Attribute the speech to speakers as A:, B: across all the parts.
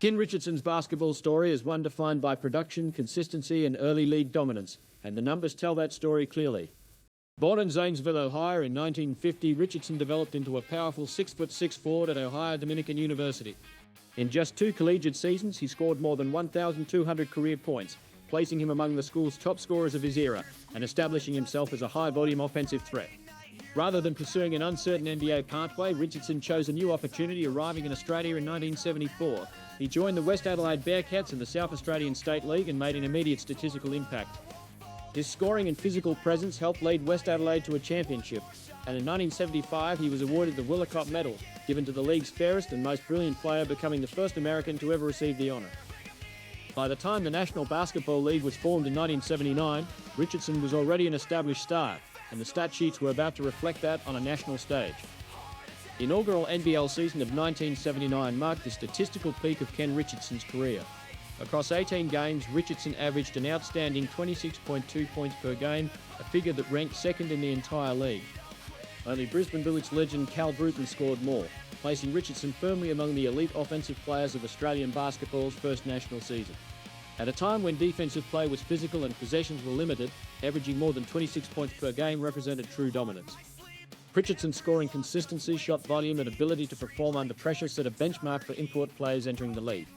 A: Ken Richardson's basketball story is one defined by production, consistency and early league dominance, and the numbers tell that story clearly. Born in Zanesville, Ohio in 1950, Richardson developed into a powerful 6'6" forward at Ohio Dominican University. In just 2 collegiate seasons, he scored more than 1,200 career points, placing him among the school's top scorers of his era and establishing himself as a high-volume offensive threat. Rather than pursuing an uncertain NBA pathway, Richardson chose a new opportunity, arriving in Australia in 1974. He joined the West Adelaide Bearcats in the South Australian State League and made an immediate statistical impact. His scoring and physical presence helped lead West Adelaide to a championship, and in 1975 he was awarded the Willicott Medal, given to the league's fairest and most brilliant player, becoming the first American to ever receive the honour. By the time the National Basketball League was formed in 1979, Richardson was already an established star, and the stat sheets were about to reflect that on a national stage. The inaugural NBL season of 1979 marked the statistical peak of Ken Richardson's career. Across 18 games, Richardson averaged an outstanding 26.2 points per game, a figure that ranked second in the entire league. Only Brisbane Bullets legend Cal Bruton scored more, placing Richardson firmly among the elite offensive players of Australian basketball's first national season. At a time when defensive play was physical and possessions were limited, averaging more than 26 points per game represented true dominance. Richardson's scoring consistency, shot volume and ability to perform under pressure set a benchmark for import players entering the league.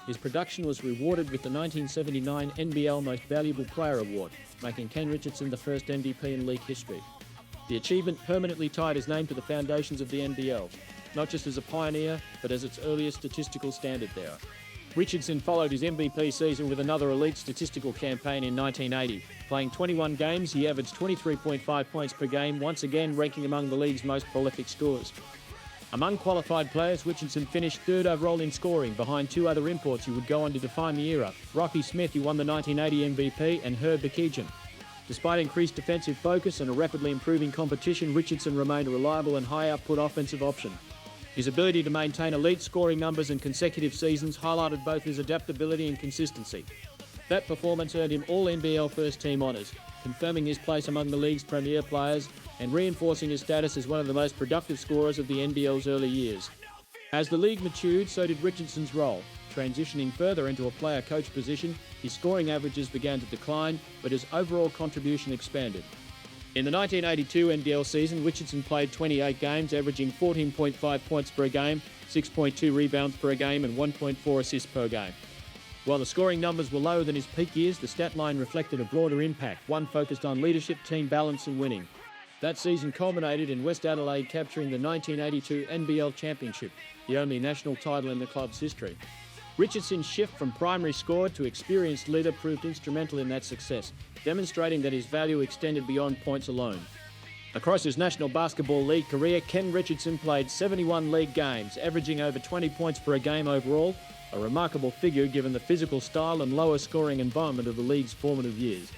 A: His production was rewarded with the 1979 NBL Most Valuable Player award, making Ken Richardson the first MVP in league history. The achievement permanently tied his name to the foundations of the NBL, not just as a pioneer, but as its earliest statistical standard bearer. Richardson followed his MVP season with another elite statistical campaign in 1980. Playing 21 games, he averaged 23.5 points per game, once again ranking among the league's most prolific scorers. Among qualified players, Richardson finished third overall in scoring, behind 2 other imports who would go on to define the era: Rocky Smith, who won the 1980 MVP, and McEachin. Despite increased defensive focus and a rapidly improving competition, Richardson remained a reliable and high-output offensive option. His ability to maintain elite scoring numbers in consecutive seasons highlighted both his adaptability and consistency. That performance earned him All-NBL First Team honours, confirming his place among the league's premier players and reinforcing his status as one of the most productive scorers of the NBL's early years. As the league matured, so did Richardson's role. Transitioning further into a player-coach position, his scoring averages began to decline, but his overall contribution expanded. In the 1982 NBL season, Richardson played 28 games, averaging 14.5 points per game, 6.2 rebounds per game and 1.4 assists per game. While the scoring numbers were lower than his peak years, the stat line reflected a broader impact, one focused on leadership, team balance and winning. That season culminated in West Adelaide capturing the 1982 NBL Championship, the only national title in the club's history. Richardson's shift from primary scorer to experienced leader proved instrumental in that success, demonstrating that his value extended beyond points alone. Across his National Basketball League career, Ken Richardson played 71 league games, averaging over 20 points per game overall, a remarkable figure given the physical style and lower scoring environment of the league's formative years.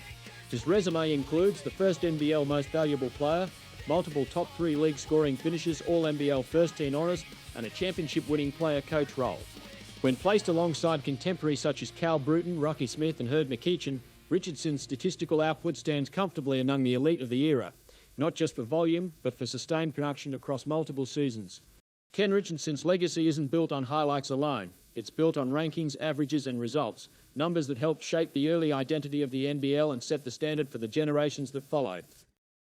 A: His resume includes the first NBL Most Valuable Player, multiple top 3 league scoring finishes, All-NBL First Team honours, and a championship-winning player-coach role. When placed alongside contemporaries such as Cal Bruton, Rocky Smith and McEachin, Richardson's statistical output stands comfortably among the elite of the era, not just for volume, but for sustained production across multiple seasons. Ken Richardson's legacy isn't built on highlights alone. It's built on rankings, averages and results, numbers that helped shape the early identity of the NBL and set the standard for the generations that followed.